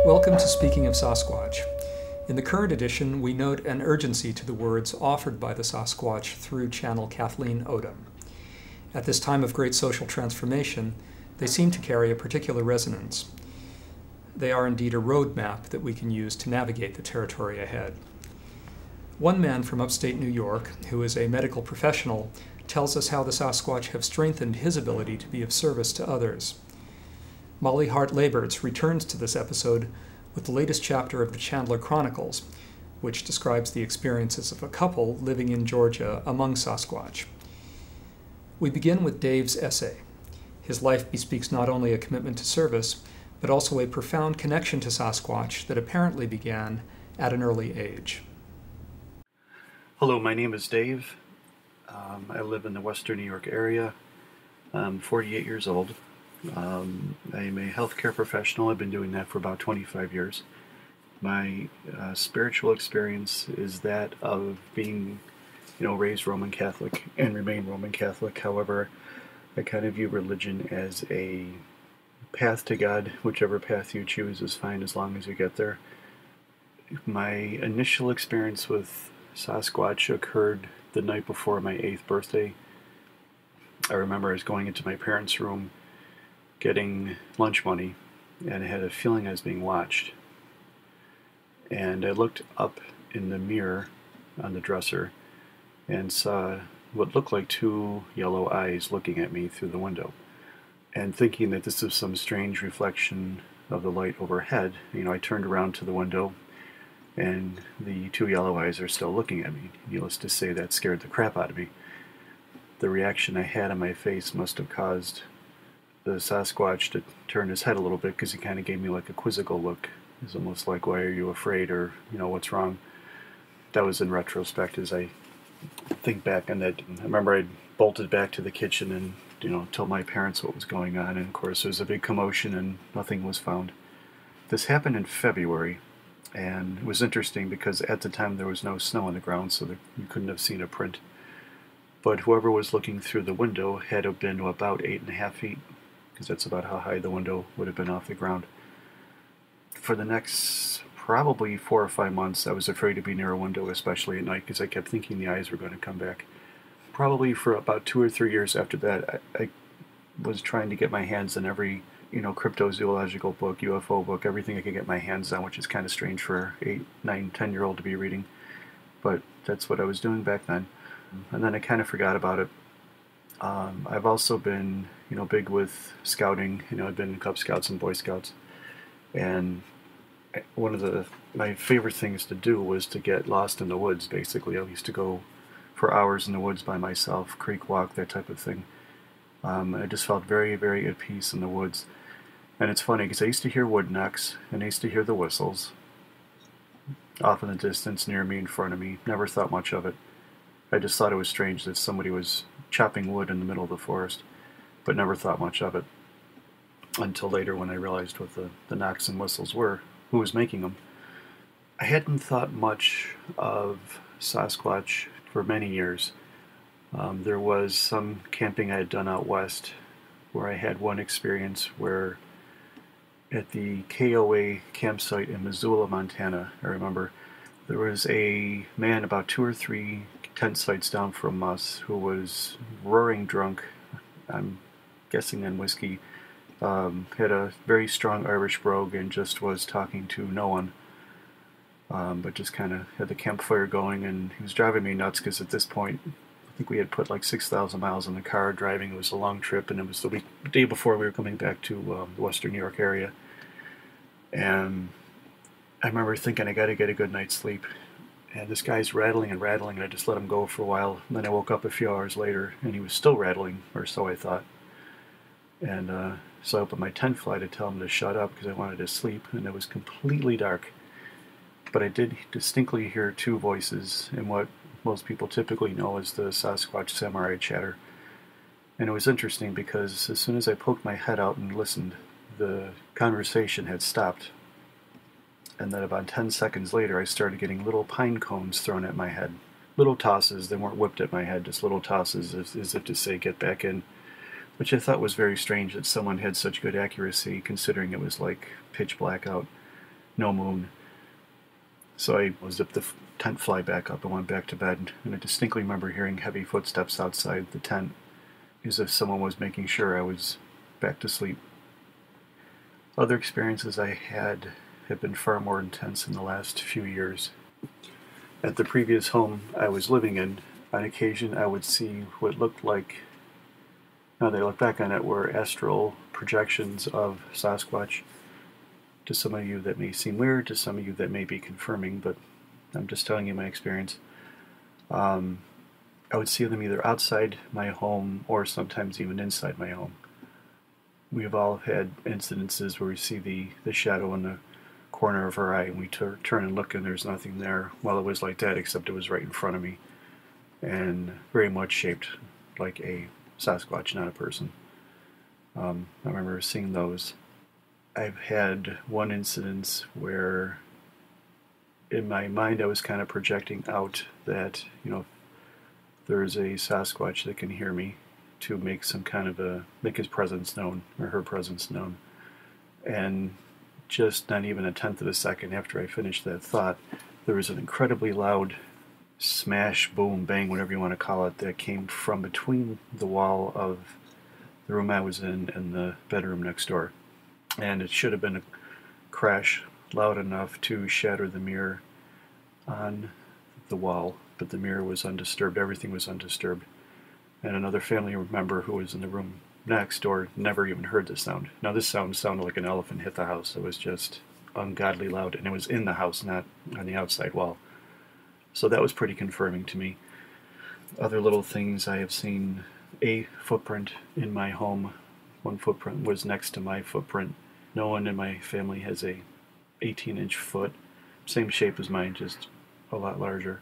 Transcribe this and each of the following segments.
Welcome to Speaking of Sasquatch. In the current edition, we note an urgency to the words offered by the Sasquatch through channel Kathleen Odom. At this time of great social transformation, they seem to carry a particular resonance. They are indeed a roadmap that we can use to navigate the territory ahead. One man from upstate New York, who is a medical professional, tells us how the Sasquatch have strengthened his ability to be of service to others. Molly Hart-Laberts returns to this episode with the latest chapter of the Chandler Chronicles, which describes the experiences of a couple living in Georgia among Sasquatch. We begin with Dave's essay. His life bespeaks not only a commitment to service, but also a profound connection to Sasquatch that apparently began at an early age. Hello, my name is Dave. I live in the Western New York area. I'm 48 years old. I'm a healthcare professional. I've been doing that for about 25 years. My spiritual experience is that of being, raised Roman Catholic and remain Roman Catholic. However, I kind of view religion as a path to God. Whichever path you choose is fine as long as you get there. My initial experience with Sasquatch occurred the night before my 8th birthday. I remember I was going into my parents' room getting lunch money, and I had a feeling I was being watched. And I looked up in the mirror on the dresser and saw what looked like two yellow eyes looking at me through the window. And thinking that this was some strange reflection of the light overhead, I turned around to the window, and the two yellow eyes are still looking at me. Needless to say, that scared the crap out of me. The reaction I had on my face must have caused the Sasquatch to turn his head a little bit, because he kind of gave me like a quizzical look. It's almost like, why are you afraid, or, what's wrong? That was in retrospect as I think back on that. I remember I bolted back to the kitchen and, told my parents what was going on, and of course there was a big commotion and nothing was found. This happened in February, and it was interesting because at the time there was no snow on the ground, so you couldn't have seen a print. But whoever was looking through the window had to have been about 8.5 feet, because that's about how high the window would have been off the ground. For the next probably 4 or 5 months, I was afraid to be near a window, especially at night, because I kept thinking the eyes were going to come back. Probably for about 2 or 3 years after that, I was trying to get my hands on every, cryptozoological book, UFO book, everything I could get my hands on, which is kind of strange for 8, 9, 10-year-old to be reading. But that's what I was doing back then. And then I kind of forgot about it. I've also been, big with scouting. I've been in Cub Scouts and Boy Scouts. And one of my favorite things to do was to get lost in the woods, basically. I used to go for hours in the woods by myself, creek walk, that type of thing. I just felt very, very at peace in the woods. And it's funny, because I used to hear wood knocks, and I used to hear the whistles off in the distance, near me, in front of me. Never thought much of it. I just thought it was strange that somebody was chopping wood in the middle of the forest, but never thought much of it until later when I realized what the knocks and whistles were, who was making them. I hadn't thought much of Sasquatch for many years. There was some camping I had done out west where I had one experience where at the KOA campsite in Missoula, Montana, I remember, there was a man about 2 or 3 tent sites down from us who was roaring drunk, I'm guessing on whiskey, had a very strong Irish brogue and just was talking to no one, but just kind of had the campfire going, and he was driving me nuts because at this point I think we had put like 6,000 miles in the car driving. It was a long trip, and it was the day before we were coming back to the Western New York area, and I remember thinking I got to get a good night's sleep. And this guy's rattling and rattling, and I just let him go for a while. And then I woke up a few hours later, and he was still rattling, or so I thought. And so I opened my tent fly to tell him to shut up because I wanted to sleep, and it was completely dark. But I did distinctly hear 2 voices in what most people typically know as the Sasquatch samurai chatter. And it was interesting because as soon as I poked my head out and listened, the conversation had stopped. And then about 10 seconds later, I started getting little pine cones thrown at my head. Little tosses, they weren't whipped at my head, just little tosses as if to say, get back in. Which I thought was very strange that someone had such good accuracy, considering it was like pitch black out. no moon. So I zipped the tent fly back up and went back to bed, and I distinctly remember hearing heavy footsteps outside the tent, as if someone was making sure I was back to sleep. Other experiences I had have been far more intense in the last few years. At the previous home I was living in, on occasion I would see what looked like, now that I look back on it, were astral projections of Sasquatch. To some of you that may seem weird, to some of you that may be confirming, but I'm just telling you my experience. I would see them either outside my home or sometimes even inside my home. We've all had incidences where we see the shadow in the corner of our eye, and we turn and look and there's nothing there. Well, it was like that, except it was right in front of me, and very much shaped like a Sasquatch, not a person. I remember seeing those. I've had one incident where in my mind I was kind of projecting out that, there is a Sasquatch that can hear me, to make some kind of make his presence known, or her presence known. And just not even a tenth of a second after I finished that thought, there was an incredibly loud smash, boom, bang, whatever you want to call it, that came from between the wall of the room I was in and the bedroom next door. And it should have been a crash loud enough to shatter the mirror on the wall, but the mirror was undisturbed, everything was undisturbed. And another family member who was in the room next door never even heard the sound. Now, this sound sounded like an elephant hit the house. It was just ungodly loud, and it was in the house, not on the outside wall. So that was pretty confirming to me. Other little things, I have seen a footprint in my home. One footprint was next to my footprint. No one in my family has a 18-inch foot, same shape as mine, just a lot larger.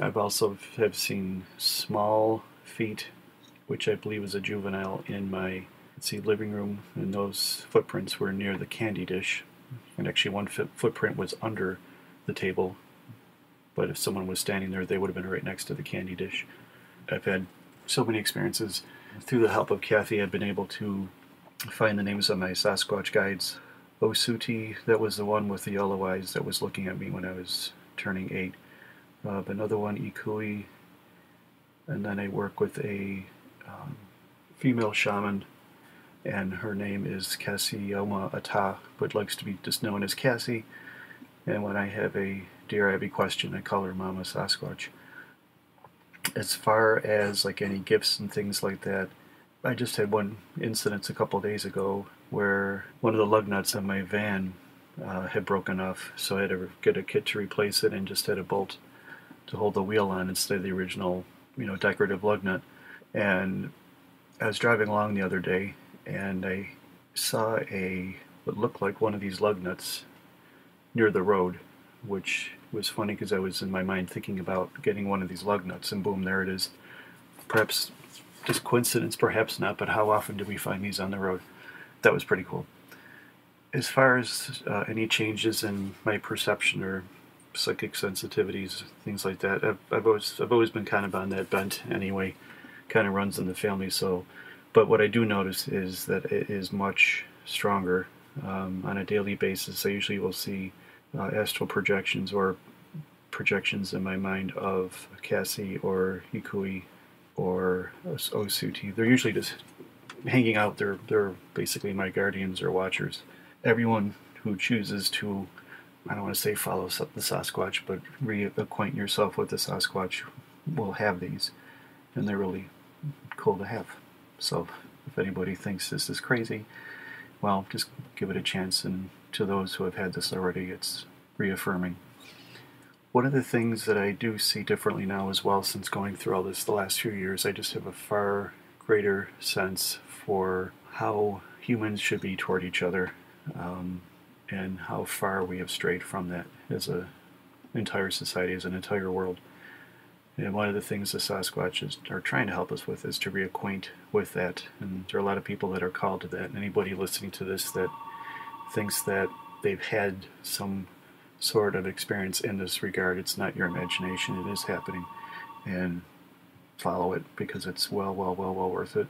I've also have seen small feet, which I believe is a juvenile, in my living room, and those footprints were near the candy dish. And actually one footprint was under the table, but if someone was standing there, they would have been right next to the candy dish. I've had so many experiences. Through the help of Kathy, I've been able to find the names of my Sasquatch guides. Osuti, that was the one with the yellow eyes that was looking at me when I was turning 8. Another one, Ikui, and then I work with a female shaman, and her name is Cassie-Yoma Ata, but likes to be just known as Cassie. And when I have a Dear Abby question, I call her Mama Sasquatch. As far as like any gifts and things like that, I just had one incident a couple of days ago where one of the lug nuts on my van had broken off, so I had to get a kit to replace it and just had a bolt to hold the wheel on instead of the original, decorative lug nut. And I was driving along the other day, and I saw what looked like one of these lug nuts near the road, which was funny because I was in my mind thinking about getting one of these lug nuts, and boom, there it is. Perhaps just coincidence, perhaps not, but how often do we find these on the road? That was pretty cool. As far as any changes in my perception or psychic sensitivities, things like that, I've always been kind of on that bent anyway. Kind of runs in the family. So, but what I do notice is that it is much stronger on a daily basis. I usually will see astral projections or projections in my mind of Cassie or Ikui or Osuti. They're usually just hanging out. They're basically my guardians or watchers. Everyone who chooses to, I don't want to say follow the Sasquatch, but reacquaint yourself with the Sasquatch will have these, and they're really cool to have. So if anybody thinks this is crazy, well, just give it a chance, and to those who have had this already, it's reaffirming. One of the things that I do see differently now as well, since going through all this the last few years, I just have a far greater sense for how humans should be toward each other, and how far we have strayed from that as an entire society, as an entire world. And one of the things the Sasquatches are trying to help us with is to reacquaint with that. And there are a lot of people that are called to that. And anybody listening to this that thinks that they've had some sort of experience in this regard, it's not your imagination, it is happening. And follow it, because it's well worth it.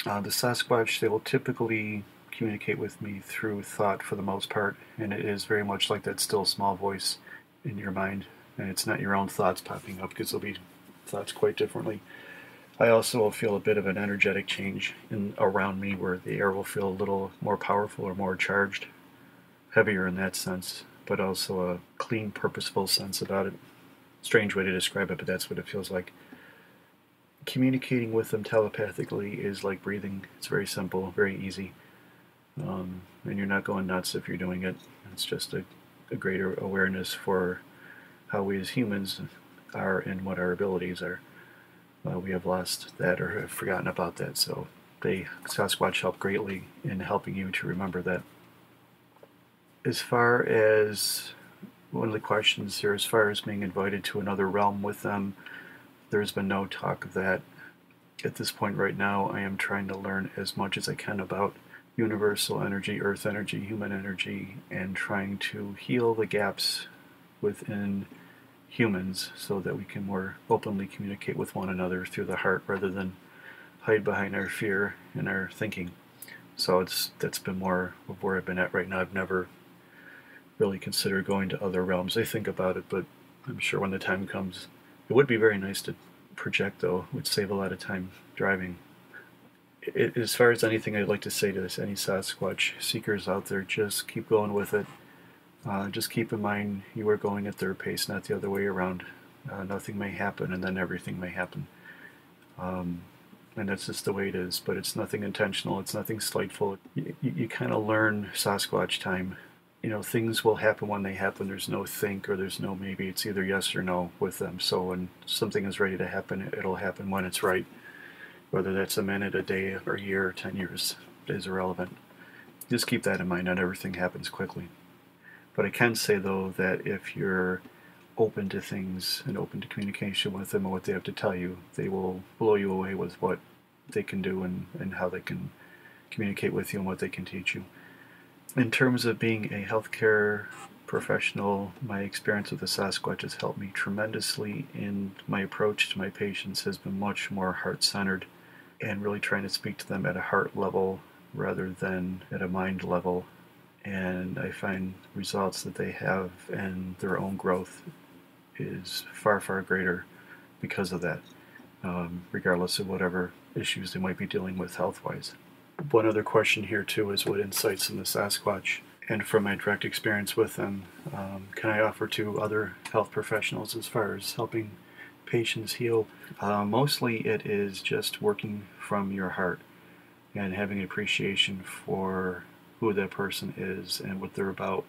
The Sasquatch, they will typically communicate with me through thought for the most part, and it is very much like that still small voice in your mind, and it's not your own thoughts popping up, because they'll be thoughts quite differently. I also will feel a bit of an energetic change around me, where the air will feel a little more powerful or more charged, heavier in that sense, but also a clean, purposeful sense about it. Strange way to describe it, but that's what it feels like. Communicating with them telepathically is like breathing. It's very simple, very easy, and you're not going nuts if you're doing it. It's just a greater awareness for how we as humans are and what our abilities are. We have lost that or have forgotten about that, so Sasquatch help greatly in helping you to remember that. As far as one of the questions here, as far as being invited to another realm with them, there's been no talk of that. At this point right now, I am trying to learn as much as I can about universal energy, earth energy, human energy, and trying to heal the gaps within humans so that we can more openly communicate with one another through the heart rather than hide behind our fear and our thinking. So that's been more of where I've been at right now. I've never really considered going to other realms. I think about it, but I'm sure when the time comes. It would be very nice to project, though. It would save a lot of time driving. As far as anything I'd like to say to any Sasquatch seekers out there, just keep going with it. Just keep in mind you are going at their pace, not the other way around. Nothing may happen, and then everything may happen. And that's just the way it is, but it's nothing intentional. It's nothing slightful. You kind of learn Sasquatch time. You know, things will happen when they happen. There's no think or there's no maybe. It's either yes or no with them. So when something is ready to happen, it'll happen when it's right. Whether that's a minute, a day, or a year, or 10 years is irrelevant. Just keep that in mind. Not everything happens quickly. But I can say, though, that if you're open to things and open to communication with them and what they have to tell you, they will blow you away with what they can do and how they can communicate with you and what they can teach you. In terms of being a healthcare professional, my experience with the Sasquatch has helped me tremendously, and my approach to my patients has been much more heart-centered and really trying to speak to them at a heart level rather than at a mind level. And I find results that they have and their own growth is far, far greater because of that, regardless of whatever issues they might be dealing with health-wise. One other question here, too, is what insights in the Sasquatch, and from my direct experience with them, can I offer to other health professionals as far as helping patients heal? Mostly it is just working from your heart and having appreciation for who that person is and what they're about,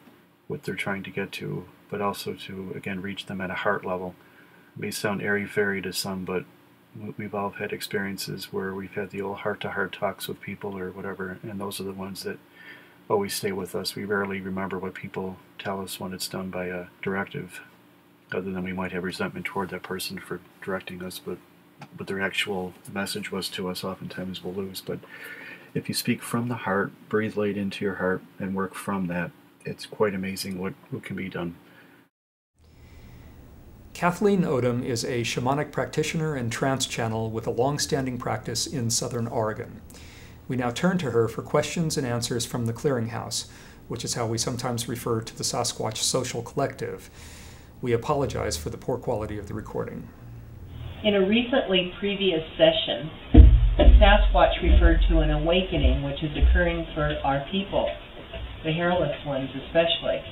what they're trying to get to, but also to, again, reach them at a heart level. It may sound airy-fairy to some, but we've all had experiences where we've had the old heart-to-heart talks with people or whatever, and those are the ones that always stay with us. We rarely remember what people tell us when it's done by a directive, other than we might have resentment toward that person for directing us, but what their actual message was to us oftentimes we'll lose. But if you speak from the heart, breathe light into your heart, and work from that, it's quite amazing what can be done. Kathleen Odom is a shamanic practitioner and trance channel with a long-standing practice in Southern Oregon. We now turn to her for questions and answers from the Clearinghouse, which is how we sometimes refer to the Sasquatch Social Collective. We apologize for the poor quality of the recording. In a recently previous session, Sasquatch referred to an awakening which is occurring for our people, the hairless ones especially.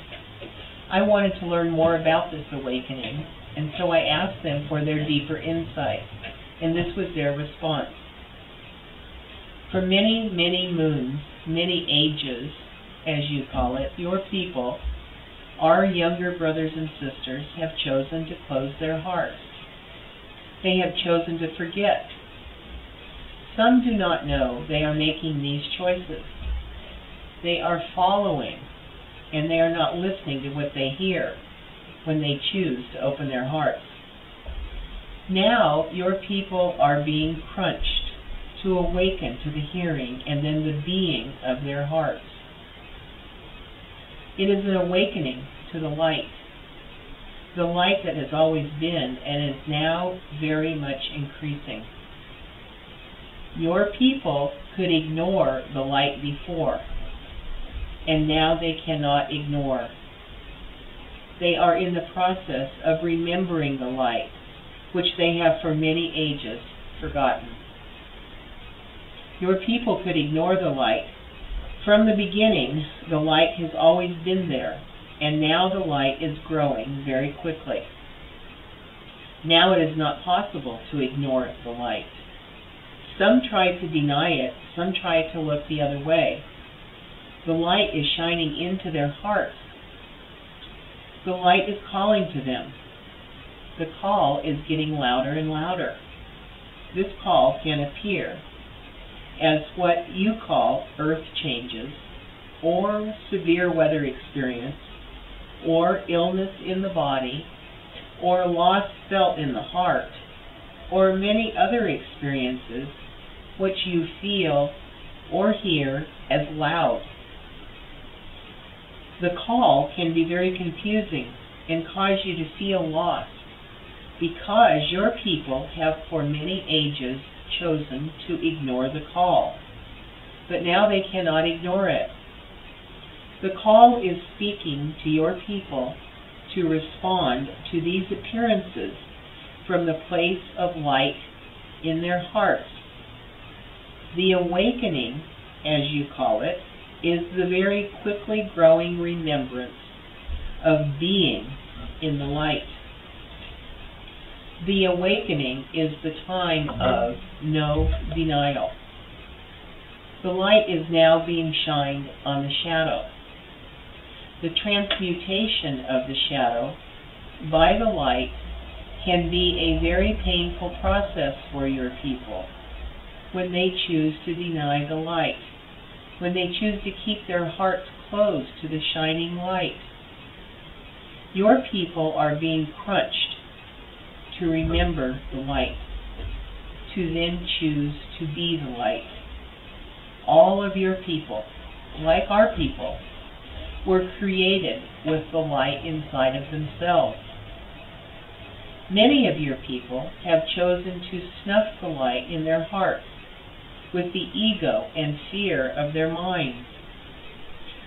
I wanted to learn more about this awakening, and so I asked them for their deeper insight, and this was their response. For many, many moons, many ages, as you call it, your people, our younger brothers and sisters, have chosen to close their hearts. They have chosen to forget. Some do not know they are making these choices. They are following, and they are not listening to what they hear when they choose to open their hearts. Now your people are being crunched to awaken to the hearing and then the being of their hearts. It is an awakening to the light that has always been and is now very much increasing. Your people could ignore the light before, and now they cannot ignore. They are in the process of remembering the light, which they have for many ages forgotten. Your people could ignore the light. From the beginning, the light has always been there, and now the light is growing very quickly. Now it is not possible to ignore the light. Some try to deny it, some try to look the other way. The light is shining into their hearts. The light is calling to them. The call is getting louder and louder. This call can appear as what you call earth changes, or severe weather experience, or illness in the body, or loss felt in the heart, or many other experiences which you feel or hear as loud. The call can be very confusing and cause you to feel lost, because your people have for many ages chosen to ignore the call. But now they cannot ignore it. The call is speaking to your people to respond to these appearances from the place of light in their hearts. The awakening, as you call it, is the very quickly growing remembrance of being in the light. The awakening is the time of no denial. The light is now being shined on the shadow. The transmutation of the shadow by the light can be a very painful process for your people when they choose to deny the light, when they choose to keep their hearts closed to the shining light. Your people are being crunched to remember the light, to then choose to be the light. All of your people, like our people, were created with the light inside of themselves. Many of your people have chosen to snuff the light in their hearts with the ego and fear of their minds.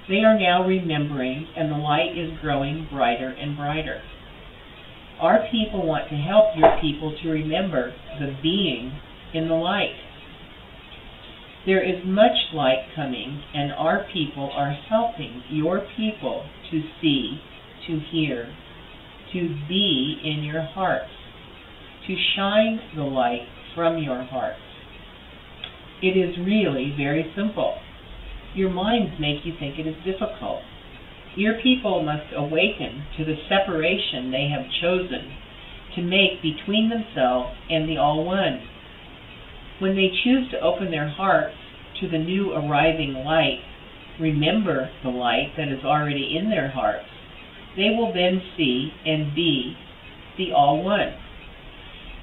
They are now remembering, and the light is growing brighter and brighter. Our people want to help your people to remember the being in the light. There is much light coming, and our people are helping your people to see, to hear, to be in your hearts, to shine the light from your hearts. It is really very simple. Your minds make you think it is difficult. Your people must awaken to the separation they have chosen to make between themselves and the All-One. When they choose to open their hearts to the new arriving light, remember the light that is already in their hearts, they will then see and be the All-One.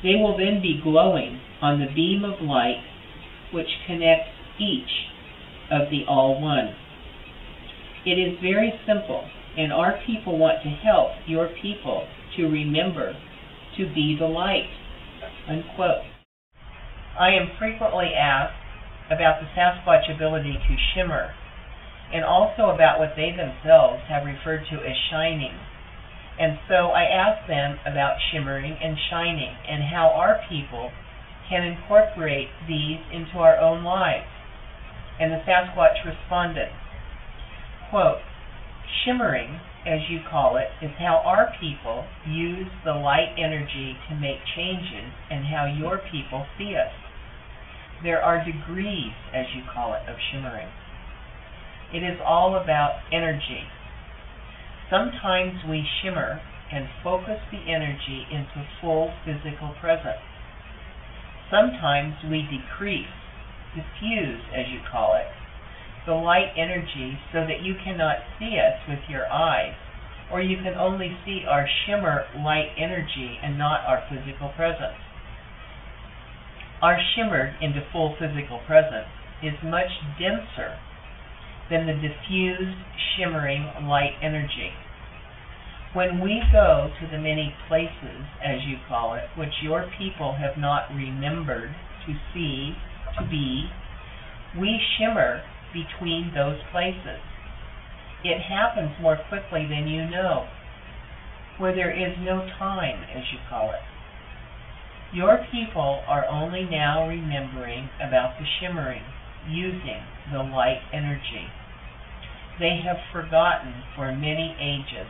They will then be glowing on the beam of light which connects each of the All-One. It is very simple, and our people want to help your people to remember to be the light." Unquote. I am frequently asked about the Sasquatch ability to shimmer, and also about what they themselves have referred to as shining. And so I asked them about shimmering and shining, and how our people can incorporate these into our own lives. And the Sasquatch responded, quote, "Shimmering, as you call it, is how our people use the light energy to make changes and how your people see us. There are degrees, as you call it, of shimmering. It is all about energy. Sometimes we shimmer and focus the energy into full physical presence. Sometimes we decrease, diffuse, as you call it, the light energy so that you cannot see us with your eyes, or you can only see our shimmer light energy and not our physical presence. Our shimmered into full physical presence is much denser than the diffused shimmering light energy. When we go to the many places, as you call it, which your people have not remembered to see, to be, we shimmer between those places. It happens more quickly than you know, where there is no time, as you call it. Your people are only now remembering about the shimmering, using the light energy. They have forgotten for many ages.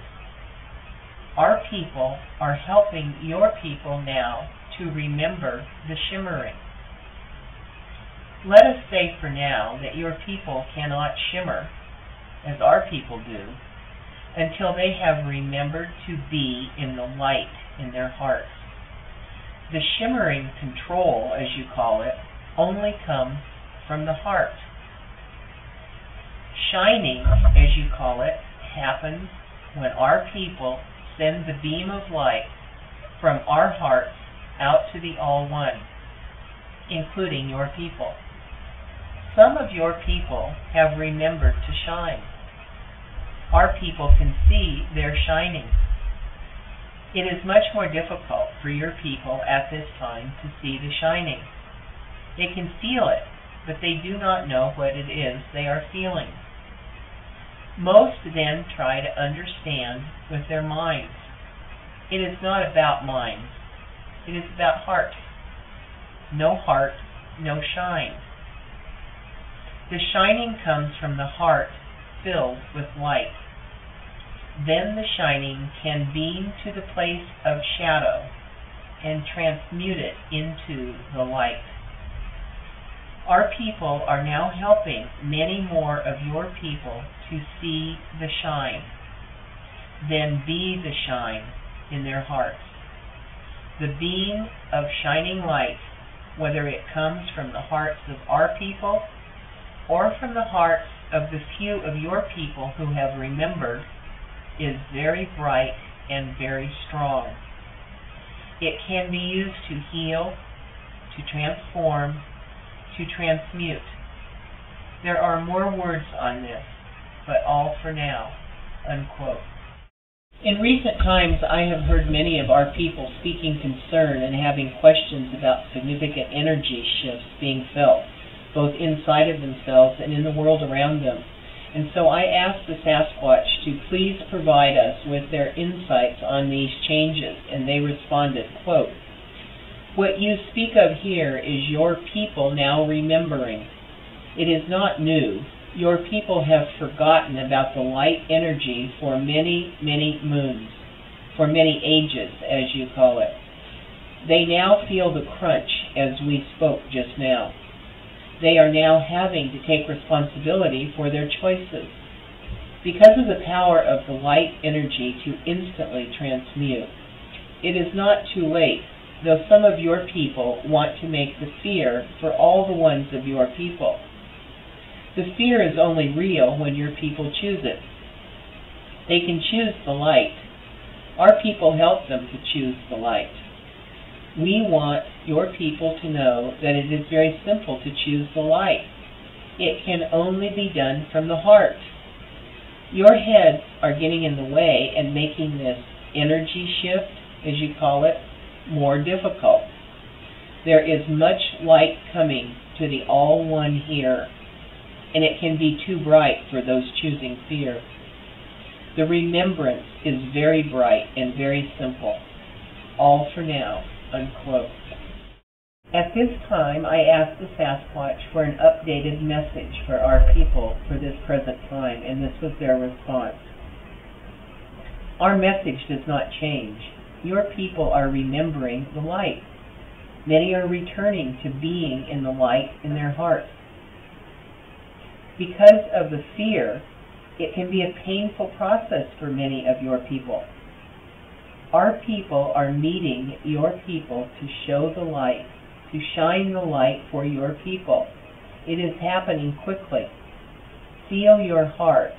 Our people are helping your people now to remember the shimmering. Let us say for now that your people cannot shimmer, as our people do, until they have remembered to be in the light in their hearts. The shimmering control, as you call it, only comes from the heart. Shining, as you call it, happens when our people send the beam of light from our hearts out to the All-One, including your people. Some of your people have remembered to shine. Our people can see their shining. It is much more difficult for your people at this time to see the shining. They can feel it, but they do not know what it is they are feeling. Most then try to understand with their minds. It is not about minds. It is about heart. No heart, no shine. The shining comes from the heart filled with light. Then the shining can beam to the place of shadow and transmute it into the light. Our people are now helping many more of your people to see the shine, then be the shine in their hearts. The beam of shining light, whether it comes from the hearts of our people or from the hearts of the few of your people who have remembered, is very bright and very strong. It can be used to heal, to transform, to transmute. There are more words on this, but all for now." Unquote. In recent times, I have heard many of our people speaking concern and having questions about significant energy shifts being felt, both inside of themselves and in the world around them. And so I asked the Sasquatch to please provide us with their insights on these changes, and they responded, quote, "What you speak of here is your people now remembering. It is not new. Your people have forgotten about the light energy for many, many moons, for many ages, as you call it. They now feel the crunch as we spoke just now. They are now having to take responsibility for their choices. Because of the power of the light energy to instantly transmute, it is not too late, though some of your people want to make the fear for all the ones of your people. The fear is only real when your people choose it. They can choose the light. Our people help them to choose the light. We want your people to know that it is very simple to choose the light. It can only be done from the heart. Your heads are getting in the way and making this energy shift, as you call it, more difficult. There is much light coming to the All-One here, and it can be too bright for those choosing fear. The remembrance is very bright and very simple. All for now." Unquote. At this time, I asked the Sasquatch for an updated message for our people for this present time, and this was their response. "Our message does not change. Your people are remembering the light. Many are returning to being in the light in their hearts. Because of the fear, it can be a painful process for many of your people. Our people are meeting your people to show the light, to shine the light for your people. It is happening quickly. Feel your heart.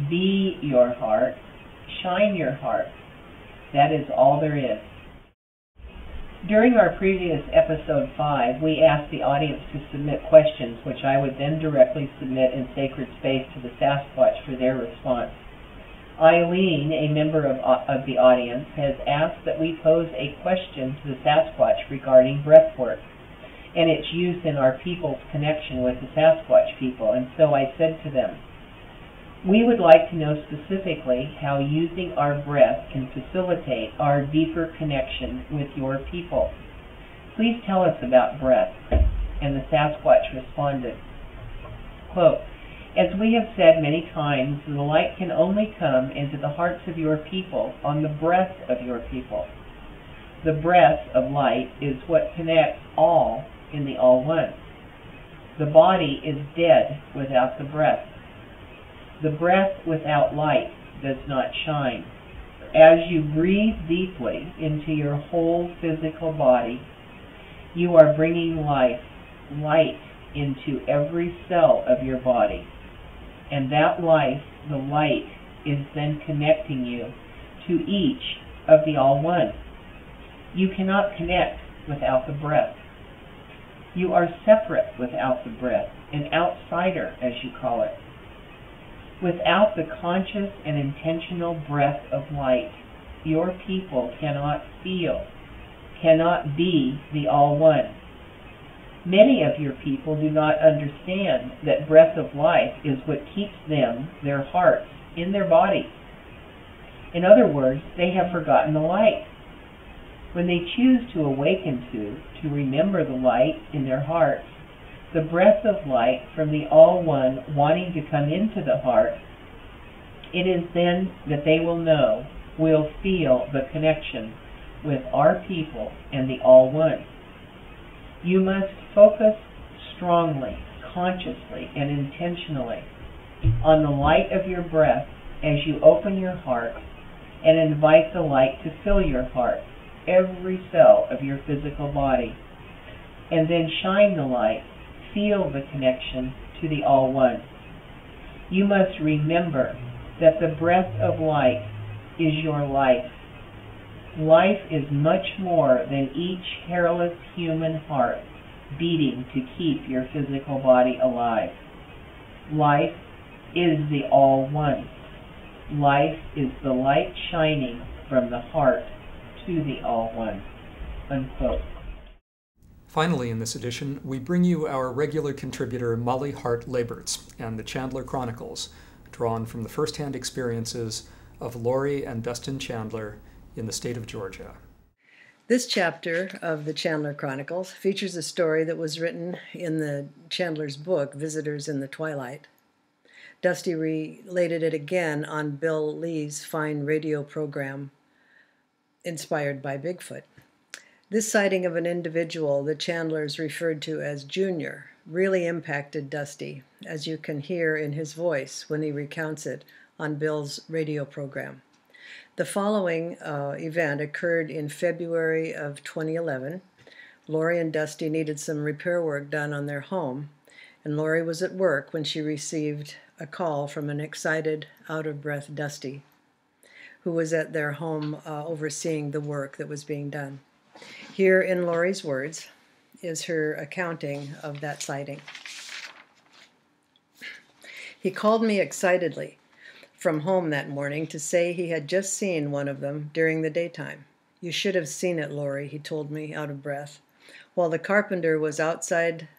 Be your heart. Shine your heart. That is all there is." During our previous episode 5, we asked the audience to submit questions, which I would then directly submit in sacred space to the Sasquatch for their response. Eileen, a member of the audience, has asked that we pose a question to the Sasquatch regarding breathwork and its use in our people's connection with the Sasquatch people, and so I said to them, We would like to know specifically how using our breath can facilitate our deeper connection with your people. Please tell us about breath. And the Sasquatch responded, quote, as we have said many times, the light can only come into the hearts of your people on the breath of your people. The breath of light is what connects all in the All-One. The body is dead without the breath. The breath without light does not shine. As you breathe deeply into your whole physical body, you are bringing light into every cell of your body. And that life, the light, is then connecting you to each of the All-One. You cannot connect without the breath. You are separate without the breath, an outsider, as you call it. Without the conscious and intentional breath of light, your people cannot feel, cannot be the All-One. Many of your people do not understand that breath of life is what keeps them, their hearts, in their bodies. In other words, they have forgotten the light. When they choose to awaken to remember the light in their hearts, the breath of light from the All-One wanting to come into the heart, it is then that they will know, will feel the connection with our people and the All-One. You must focus strongly, consciously, and intentionally on the light of your breath as you open your heart and invite the light to fill your heart, every cell of your physical body, and then shine the light, feel the connection to the All-One. You must remember that the breath of light is your life. Life is much more than each hairless human heart beating to keep your physical body alive. Life is the All-One. Life is the light shining from the heart to the All-One. Unquote. Finally, in this edition, we bring you our regular contributor Molly Hart-Laberts and the Chandler Chronicles, drawn from the first-hand experiences of Lori and Dustin Chandler in the state of Georgia. This chapter of the Chandler Chronicles features a story that was written in the Chandler's book, Visitors in the Twilight. Dusty related it again on Bill Lee's fine radio program, inspired by Bigfoot. This sighting of an individual the Chandlers referred to as Junior really impacted Dusty, as you can hear in his voice when he recounts it on Bill's radio program. The following event occurred in February of 2011. Lori and Dusty needed some repair work done on their home, and Lori was at work when she received a call from an excited, out-of-breath Dusty, who was at their home overseeing the work that was being done. Here in Lori's words is her accounting of that sighting. He called me excitedly from home that morning to say he had just seen one of them during the daytime. You should have seen it, Lori, he told me, out of breath. While the carpenter was outside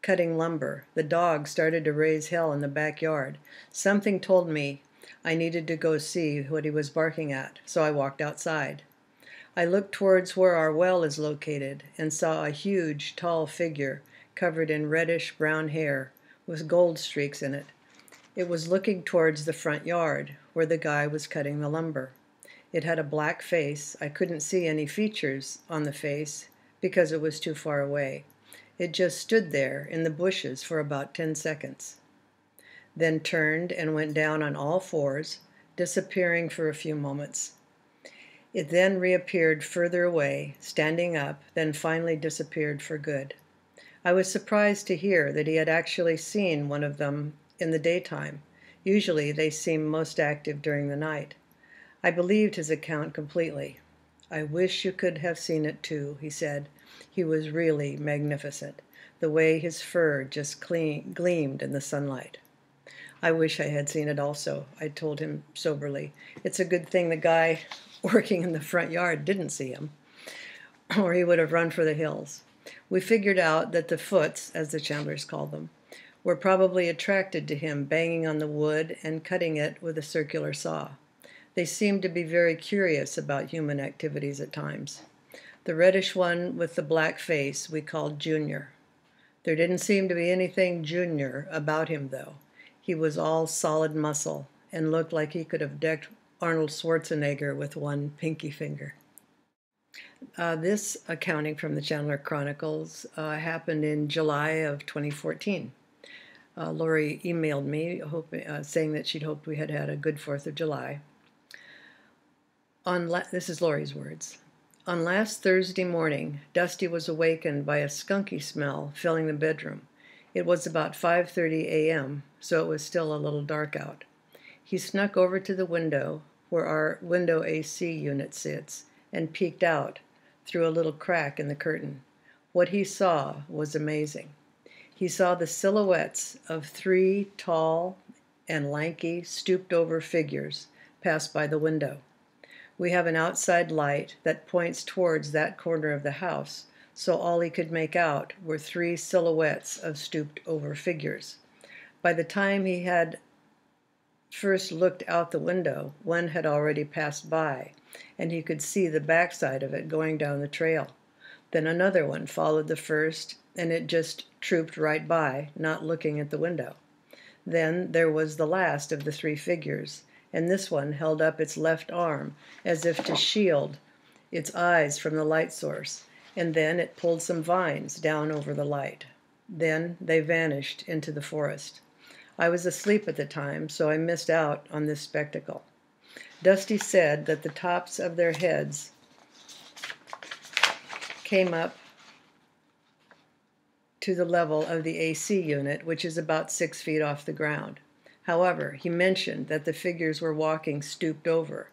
cutting lumber, the dog started to raise hell in the backyard. Something told me I needed to go see what he was barking at, so I walked outside. I looked towards where our well is located and saw a huge, tall figure covered in reddish-brown hair with gold streaks in it. It was looking towards the front yard, where the guy was cutting the lumber. It had a black face. I couldn't see any features on the face because it was too far away. It just stood there in the bushes for about 10 seconds, then turned and went down on all fours, disappearing for a few moments. It then reappeared further away, standing up, then finally disappeared for good. I was surprised to hear that he had actually seen one of them in the daytime. Usually they seem most active during the night. I believed his account completely. I wish you could have seen it too, he said. He was really magnificent, the way his fur just gleamed in the sunlight. I wish I had seen it also, I told him soberly. It's a good thing the guy working in the front yard didn't see him, or he would have run for the hills. We figured out that the Foots, as the Chandlers called them, were probably attracted to him banging on the wood and cutting it with a circular saw. They seemed to be very curious about human activities at times. The reddish one with the black face we called Junior. There didn't seem to be anything junior about him, though. He was all solid muscle and looked like he could have decked Arnold Schwarzenegger with one pinky finger. This accounting from the Chandler Chronicles happened in July of 2014. Lori emailed me saying that she'd hoped we had had a good 4th of July. This is Lori's words. On last Thursday morning, Dusty was awakened by a skunky smell filling the bedroom. It was about 5:30 a.m., so it was still a little dark out. He snuck over to the window where our window AC unit sits and peeked out through a little crack in the curtain. What he saw was amazing. He saw the silhouettes of 3 tall and lanky, stooped-over figures pass by the window. We have an outside light that points towards that corner of the house, so all he could make out were 3 silhouettes of stooped-over figures. By the time he had first looked out the window, one had already passed by, and he could see the backside of it going down the trail. Then another one followed the first, and it just trooped right by, not looking at the window. Then there was the last of the 3 figures, and this one held up its left arm as if to shield its eyes from the light source, and then it pulled some vines down over the light. Then they vanished into the forest. I was asleep at the time, so I missed out on this spectacle. Dusty said that the tops of their heads came up to the level of the AC unit, which is about 6 feet off the ground. However, he mentioned that the figures were walking stooped over,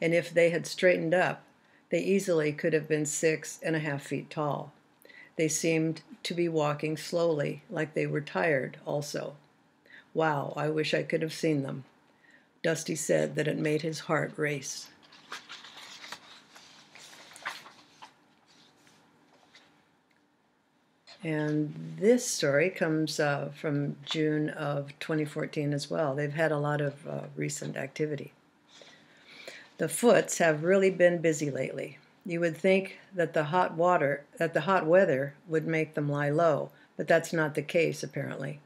and if they had straightened up, they easily could have been 6.5 feet tall. They seemed to be walking slowly, like they were tired also. Wow, I wish I could have seen them. Dusty said that it made his heart race. And this story comes from June of 2014 as well. They've had a lot of recent activity. The Foots have really been busy lately. You would think that the hot weather would make them lie low, but that's not the case apparently.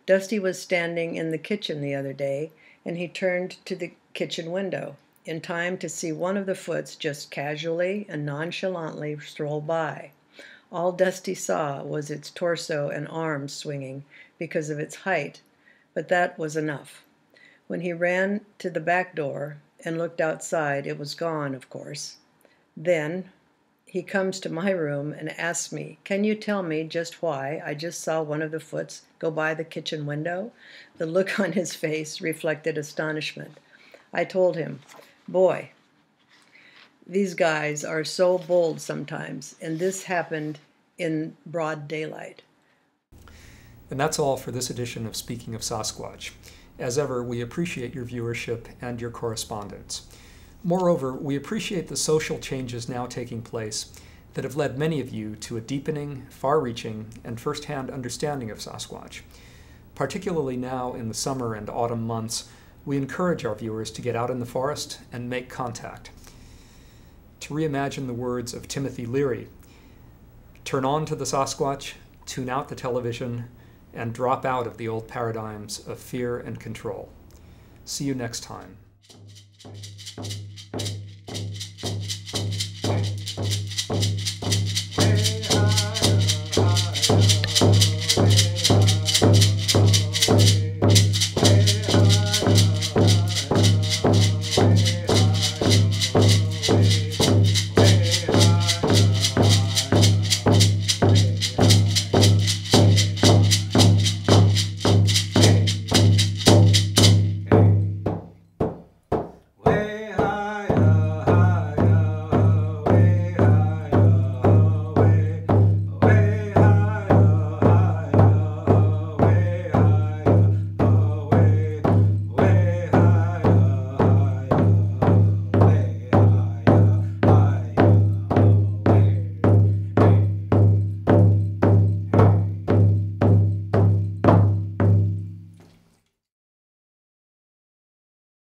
Dusty was standing in the kitchen the other day, and he turned to the kitchen window in time to see one of the Foots just casually and nonchalantly stroll by. All Dusty saw was its torso and arms swinging because of its height, but that was enough. When he ran to the back door and looked outside, it was gone, of course. Then he comes to my room and asks me, "Can you tell me just why I just saw one of the Foots go by the kitchen window?" The look on his face reflected astonishment. I told him, "Boy, these guys are so bold sometimes, and this happened in broad daylight." And that's all for this edition of Speaking of Sasquatch. As ever, we appreciate your viewership and your correspondence. Moreover, we appreciate the social changes now taking place that have led many of you to a deepening, far-reaching, and first-hand understanding of Sasquatch. Particularly now in the summer and autumn months, we encourage our viewers to get out in the forest and make contact. To reimagine the words of Timothy Leary, turn on to the Sasquatch, tune out the television, and drop out of the old paradigms of fear and control. See you next time.